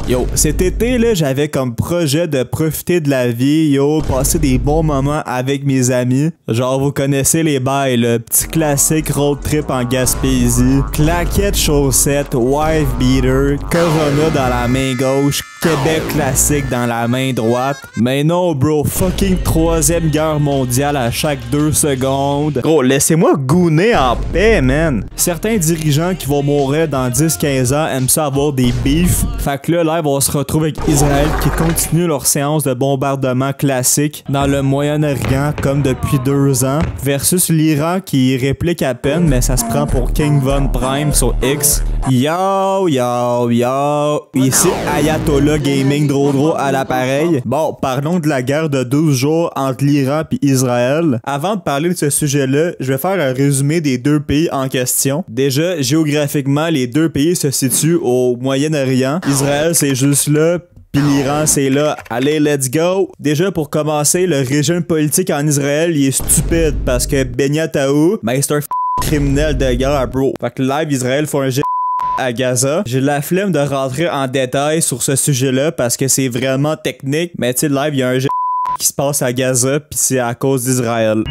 Yo, cet été, là, j'avais comme projet de profiter de la vie, yo, passer des bons moments avec mes amis. Genre, vous connaissez les bails, le petit classique road trip en Gaspésie, claquettes, chaussettes, wife beater, Corona dans la main gauche, Québec classique dans la main droite. Mais non, bro, fucking 3e guerre mondiale à chaque 2 secondes. Gros, laissez-moi gouiner en paix, man. Certains dirigeants qui vont mourir dans 10-15 ans aiment ça avoir des beefs. Fait que là, on se retrouve avec Israël qui continue leur séance de bombardement classique dans le Moyen-Orient comme depuis 2 ans, versus l'Iran qui réplique à peine, mais ça se prend pour King Von Prime sur X. Yo, yo, yo, ici Ayatollah Gaming Drodro à l'appareil. Bon, parlons de la guerre de 12 jours entre l'Iran et Israël. Avant de parler de ce sujet-là, je vais faire un résumé des 2 pays en question. Déjà, géographiquement, les 2 pays se situent au Moyen-Orient. Israël, c'est juste là. Pis l'Iran, c'est là. Allez, let's go! Déjà, pour commencer, le régime politique en Israël, il est stupide parce que Netanyahu, c'est un criminel de guerre, bro. Fait que live, Israël fait un à Gaza. J'ai la flemme de rentrer en détail sur ce sujet-là parce que c'est vraiment technique, mais tu sais, live, il y a un qui se passe à Gaza pis c'est à cause d'Israël.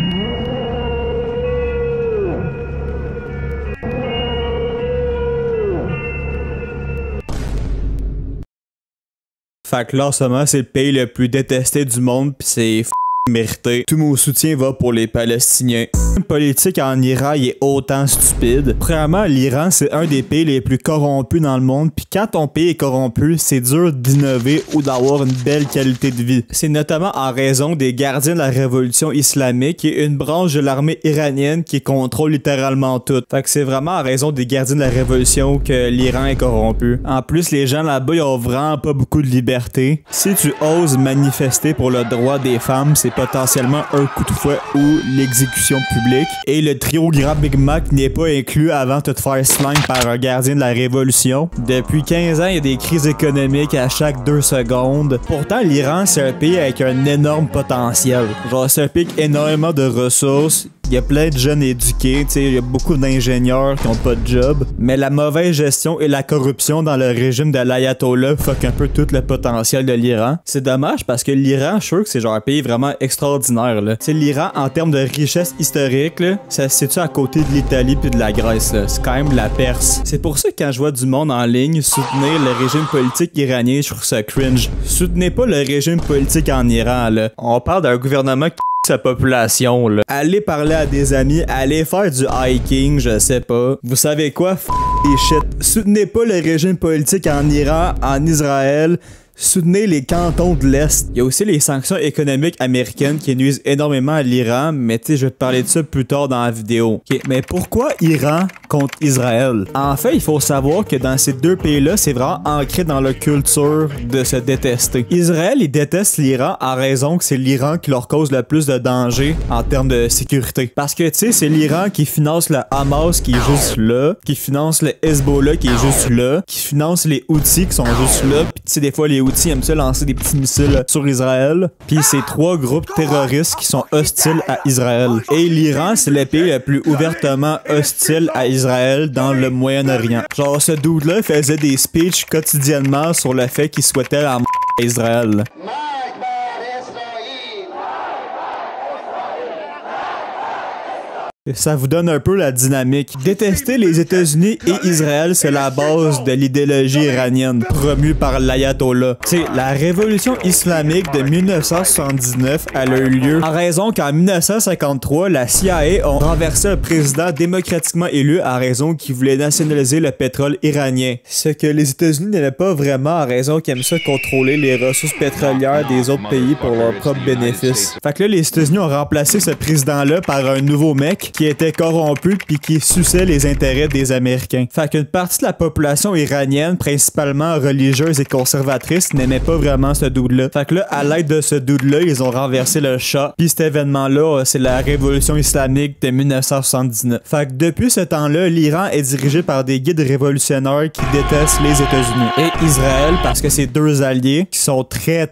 Fait que là, en ce moment, c'est le pays le plus détesté du monde pis c'est mérité. Tout mon soutien va pour les Palestiniens. Le politique en Iran il est autant stupide. Premièrement, l'Iran c'est un des pays les plus corrompus dans le monde, puis quand ton pays est corrompu, c'est dur d'innover ou d'avoir une belle qualité de vie. C'est notamment en raison des gardiens de la révolution islamique, qui est une branche de l'armée iranienne qui contrôle littéralement tout. Fait que c'est vraiment en raison des gardiens de la révolution que l'Iran est corrompu. En plus, les gens là-bas ils ont vraiment pas beaucoup de liberté. Si tu oses manifester pour le droit des femmes, c'est potentiellement un coup de fouet ou l'exécution publique. Et le trio Grand Big Mac n'est pas inclus avant de te faire slang par un gardien de la révolution. Depuis 15 ans, il y a des crises économiques à chaque 2 secondes. Pourtant, l'Iran, c'est un pays avec un énorme potentiel. Genre, c'est un pays avec énormément de ressources. Il y a plein de jeunes éduqués, tu sais, il y a beaucoup d'ingénieurs qui ont pas de job. Mais la mauvaise gestion et la corruption dans le régime de l'Ayatollah fuck un peu tout le potentiel de l'Iran. C'est dommage parce que l'Iran, je suis sûr que c'est genre un pays vraiment extraordinaire, là. Tu sais, l'Iran, en termes de richesse historique, là, ça se situe à côté de l'Italie puis de la Grèce, là. C'est quand même la Perse. C'est pour ça que quand je vois du monde en ligne soutenir le régime politique iranien, je trouve ça cringe. Soutenez pas le régime politique en Iran, là. On parle d'un gouvernement qui sa population, là. Allez parler à des amis, allez faire du hiking, je sais pas. Vous savez quoi? Des shit. Soutenez pas le régime politique en Iran, en Israël. Soutenez les cantons de l'Est. Il y a aussi les sanctions économiques américaines qui nuisent énormément à l'Iran, mais tu sais, je vais te parler de ça plus tard dans la vidéo. Ok, mais pourquoi Iran contre Israël? En fait, il faut savoir que dans ces 2 pays-là, c'est vraiment ancré dans leur culture de se détester. Israël, ils détestent l'Iran en raison que c'est l'Iran qui leur cause le plus de danger en termes de sécurité. Parce que tu sais, c'est l'Iran qui finance le Hamas qui est juste là, qui finance le Hezbollah qui est juste là, qui finance les Houthis qui sont juste là, pis tu sais, des fois les Houthis aiment ça lancer des petits missiles sur Israël. Puis c'est 3 groupes terroristes qui sont hostiles à Israël. Et l'Iran, c'est le pays le plus ouvertement hostile à Israël dans le Moyen-Orient. Genre, ce dude-là faisait des speeches quotidiennement sur le fait qu'il souhaitait la mort à Israël. Ça vous donne un peu la dynamique. Détester les États-Unis et Israël, c'est la base de l'idéologie iranienne promue par l'Ayatollah. Tu sais, la révolution islamique de 1979 a eu lieu en raison qu'en 1953, la CIA a renversé un président démocratiquement élu à raison qu'il voulait nationaliser le pétrole iranien. Ce que les États-Unis n'aimaient pas vraiment à raison qu'ils aiment ça contrôler les ressources pétrolières des autres pays pour leurs propres bénéfices. Fait que là, les États-Unis ont remplacé ce président-là par un nouveau mec qui était corrompu puis qui suçait les intérêts des Américains. Fait qu'une partie de la population iranienne, principalement religieuse et conservatrice, n'aimait pas vraiment ce dude-là. Fait que là, à l'aide de ce dude-là, ils ont renversé le Shah. Puis cet événement-là, c'est la révolution islamique de 1979. Fait que depuis ce temps-là, l'Iran est dirigé par des guides révolutionnaires qui détestent les États-Unis. Et Israël, parce que c'est 2 alliés qui sont très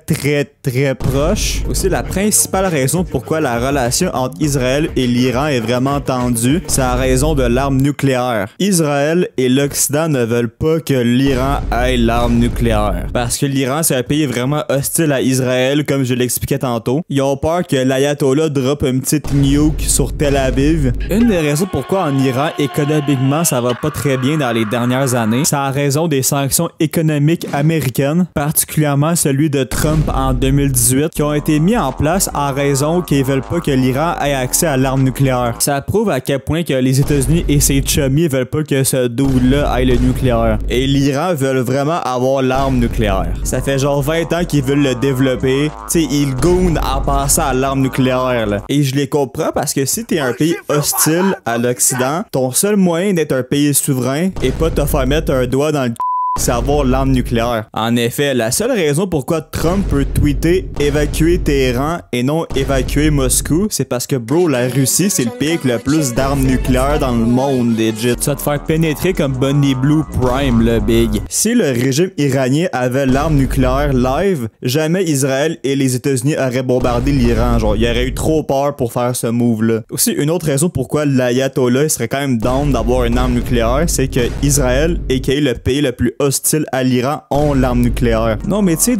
proches. Aussi, la principale raison pourquoi la relation entre Israël et l'Iran est vraiment extrêmement tendu, c'est à raison de l'arme nucléaire. Israël et l'Occident ne veulent pas que l'Iran ait l'arme nucléaire. Parce que l'Iran, c'est un pays vraiment hostile à Israël, comme je l'expliquais tantôt. Ils ont peur que l'ayatollah drop une petite nuke sur Tel Aviv. Une des raisons pourquoi en Iran, économiquement, ça va pas très bien dans les dernières années, c'est à raison des sanctions économiques américaines, particulièrement celui de Trump en 2018, qui ont été mis en place à raison qu'ils veulent pas que l'Iran ait accès à l'arme nucléaire. Ça prouve à quel point que les États-Unis et ses chummies veulent pas que ce dude-là ait le nucléaire. Et l'Iran veut vraiment avoir l'arme nucléaire. Ça fait genre 20 ans qu'ils veulent le développer. Tu sais, ils goonent à passer à l'arme nucléaire, là. Et je les comprends parce que si t'es un pays hostile à l'Occident, ton seul moyen d'être un pays souverain est pas te faire mettre un doigt dans le c'est avoir l'arme nucléaire. En effet, la seule raison pourquoi Trump peut tweeter évacuer Téhéran et non évacuer Moscou, c'est parce que bro, la Russie c'est le pays avec le plus d'armes nucléaires dans le monde, legit. Ça va te faire pénétrer comme Bunny Blue Prime, le big. Si le régime iranien avait l'arme nucléaire live, jamais Israël et les États-Unis auraient bombardé l'Iran. Genre, il aurait eu trop peur pour faire ce move-là. Aussi, une autre raison pourquoi l'ayatollah serait quand même down d'avoir une arme nucléaire, c'est que Israël, aka le pays le plus hostile à l'Iran, ont l'arme nucléaire. Non mais tu sais,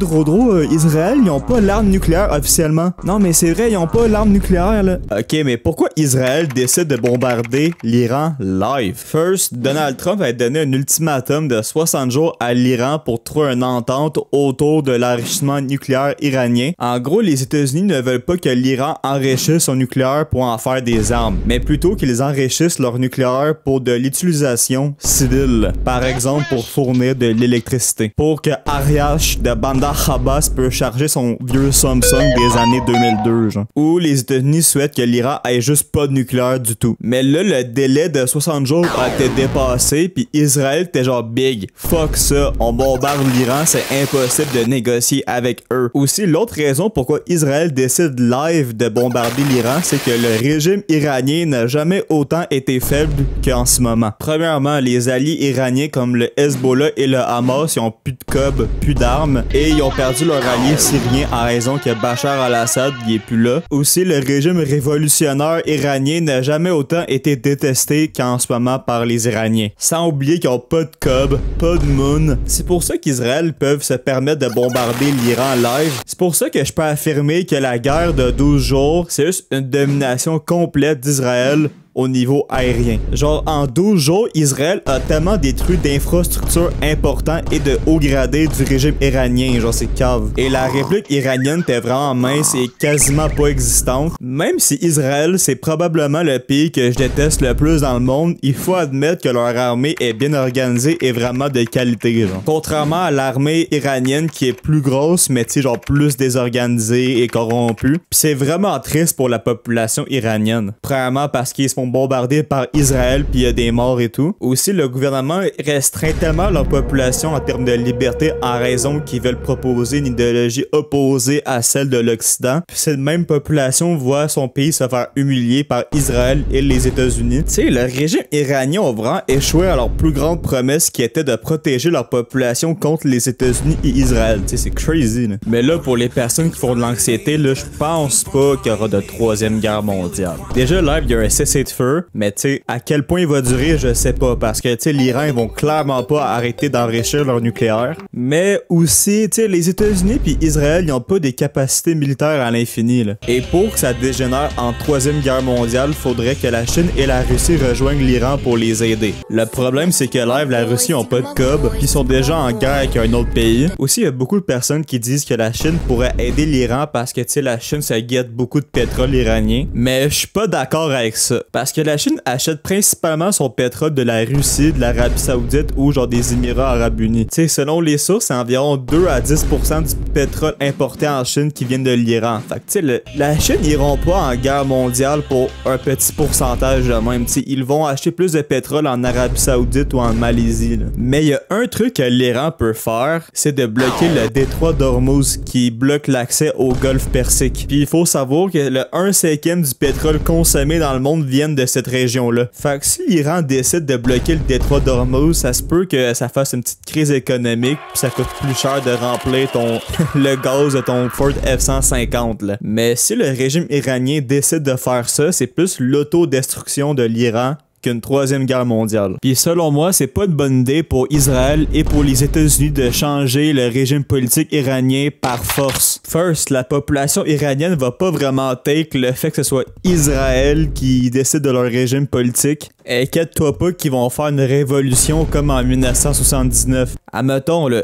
Israël, ils ont pas l'arme nucléaire officiellement. Non mais c'est vrai, ils ont pas l'arme nucléaire là. Ok, mais pourquoi Israël décide de bombarder l'Iran live? First, Donald Trump a donné un ultimatum de 60 jours à l'Iran pour trouver une entente autour de l'enrichissement nucléaire iranien. En gros, les États-Unis ne veulent pas que l'Iran enrichisse son nucléaire pour en faire des armes, mais plutôt qu'ils enrichissent leur nucléaire pour de l'utilisation civile. Par exemple, pour fournir de l'électricité. Pour que Ariash de Bandar Abbas peut charger son vieux Samsung des années 2002, genre. Ou les États-Unis souhaitent que l'Iran ait juste pas de nucléaire du tout. Mais là, le délai de 60 jours a été dépassé, puis Israël était genre big. Fuck ça, on bombarde l'Iran, c'est impossible de négocier avec eux. Aussi, l'autre raison pourquoi Israël décide live de bombarder l'Iran, c'est que le régime iranien n'a jamais autant été faible qu'en ce moment. Premièrement, les alliés iraniens comme le Hezbollah et le Hamas, ils ont plus de cob, plus d'armes, et ils ont perdu leur allié syrien en raison que Bachar al-Assad il est plus là. Aussi, le régime révolutionnaire iranien n'a jamais autant été détesté qu'en ce moment par les Iraniens. Sans oublier qu'ils ont pas de cob, pas de moon. C'est pour ça qu'Israël peuvent se permettre de bombarder l'Iran live. C'est pour ça que je peux affirmer que la guerre de 12 jours, c'est juste une domination complète d'Israël au niveau aérien. Genre, en 12 jours, Israël a tellement détruit d'infrastructures importantes et de haut gradés du régime iranien. Genre, c'est cave. Et la République iranienne était vraiment mince et quasiment pas existante. Même si Israël, c'est probablement le pays que je déteste le plus dans le monde, il faut admettre que leur armée est bien organisée et vraiment de qualité, genre. Contrairement à l'armée iranienne qui est plus grosse, mais tu sais, genre plus désorganisée et corrompue. Pis c'est vraiment triste pour la population iranienne. Premièrement parce qu'ils se font bombardés par Israël puis il y a des morts et tout. Aussi, le gouvernement restreint tellement leur population en termes de liberté en raison qu'ils veulent proposer une idéologie opposée à celle de l'Occident. Puis cette même population voit son pays se faire humilier par Israël et les États-Unis. Tu sais, le régime iranien a vraiment échoué à leur plus grande promesse qui était de protéger leur population contre les États-Unis et Israël. Tu sais, c'est crazy, là. Mais là, pour les personnes qui font de l'anxiété, là, je pense pas qu'il y aura de troisième guerre mondiale. Déjà, live, il y a un cessez de feu, mais tu sais, à quel point il va durer, je sais pas, parce que tu sais, l'Iran, ils vont clairement pas arrêter d'enrichir leur nucléaire. Mais aussi, tu sais, les États-Unis puis Israël, ils ont pas des capacités militaires à l'infini, là. Et pour que ça dégénère en troisième guerre mondiale, faudrait que la Chine et la Russie rejoignent l'Iran pour les aider. Le problème, c'est que live, la Russie ont pas de cob, puis ils sont déjà en guerre avec un autre pays. Aussi, il y a beaucoup de personnes qui disent que la Chine pourrait aider l'Iran parce que tu sais, la Chine, ça guette beaucoup de pétrole iranien. Mais je suis pas d'accord avec ça. Parce que la Chine achète principalement son pétrole de la Russie, de l'Arabie Saoudite ou genre des Émirats Arabes Unis. Tu sais, selon les sources, c'est environ 2 à 10% du pétrole importé en Chine qui vient de l'Iran. Fait que tu sais, la Chine n'iront pas en guerre mondiale pour un petit pourcentage de même. Tu sais, ils vont acheter plus de pétrole en Arabie Saoudite ou en Malaisie, là. Mais il y a un truc que l'Iran peut faire, c'est de bloquer le détroit d'Ormuz qui bloque l'accès au golfe Persique. Puis il faut savoir que le 1/5 du pétrole consommé dans le monde vient viennent de cette région-là. Fait que si l'Iran décide de bloquer le détroit d'Ormuz, ça se peut que ça fasse une petite crise économique puis ça coûte plus cher de remplir ton le gaz de ton Ford F-150 là. Mais si le régime iranien décide de faire ça, c'est plus l'autodestruction de l'Iran qu'une troisième guerre mondiale. Puis selon moi, c'est pas une bonne idée pour Israël et pour les États-Unis de changer le régime politique iranien par force. First, la population iranienne va pas vraiment take le fait que ce soit Israël qui décide de leur régime politique. Inquiète-toi pas qu'ils vont faire une révolution comme en 1979. Admettons, là,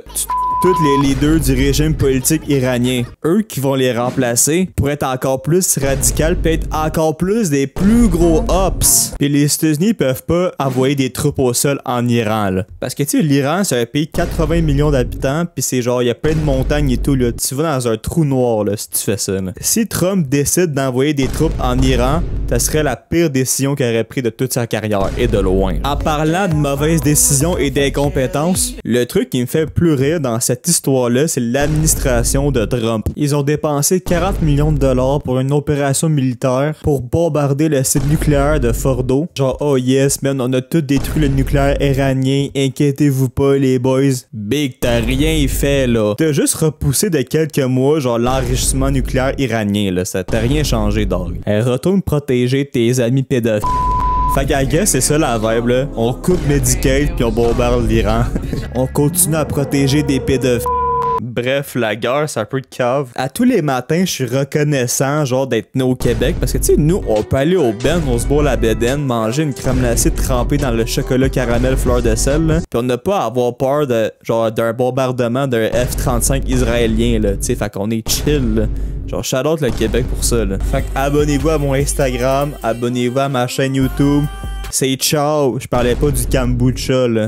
tous les leaders du régime politique iranien, eux qui vont les remplacer pour être encore plus radical, peut être encore plus des plus gros ops. Et les États-Unis peuvent pas envoyer des troupes au sol en Iran là. Parce que tu sais, l'Iran c'est un pays 80 millions d'habitants, puis c'est genre il y a plein de montagnes et tout là. Tu vas dans un trou noir là si tu fais ça là. Si Trump décide d'envoyer des troupes en Iran, ça serait la pire décision qu'il aurait pris de toute sa carrière et de loin. En parlant de mauvaises décisions et d'incompétence, le truc qui me fait plus rire dans cette histoire-là, c'est l'administration de Trump. Ils ont dépensé 40 millions de dollars pour une opération militaire pour bombarder le site nucléaire de Fordo. Genre, oh yes, man, on a tout détruit le nucléaire iranien, inquiétez-vous pas les boys. Big, t'as rien fait là. T'as juste repoussé de quelques mois, genre l'enrichissement nucléaire iranien là, ça t'a rien changé, dog. Retourne protéger tes amis pédophiles. Fait qu'à guess, c'est ça la vibe là. On coupe Medicaid puis on bombarde l'Iran. On continue à protéger des pédophiles. Bref, la guerre, c'est un peu de cave. À tous les matins, je suis reconnaissant, genre, d'être né au Québec. Parce que, tu sais, nous, on peut aller au Ben, on se boit la bédaine, manger une crème glacée trempée dans le chocolat caramel fleur de sel, là. Puis on n'a pas à avoir peur de, genre, d'un bombardement d'un F-35 israélien, là. Tu sais, fait qu'on est chill, là. Genre, shout out le Québec pour ça, là. Fait que abonnez-vous à mon Instagram, abonnez-vous à ma chaîne YouTube. C'est ciao! Je parlais pas du kombucha, là.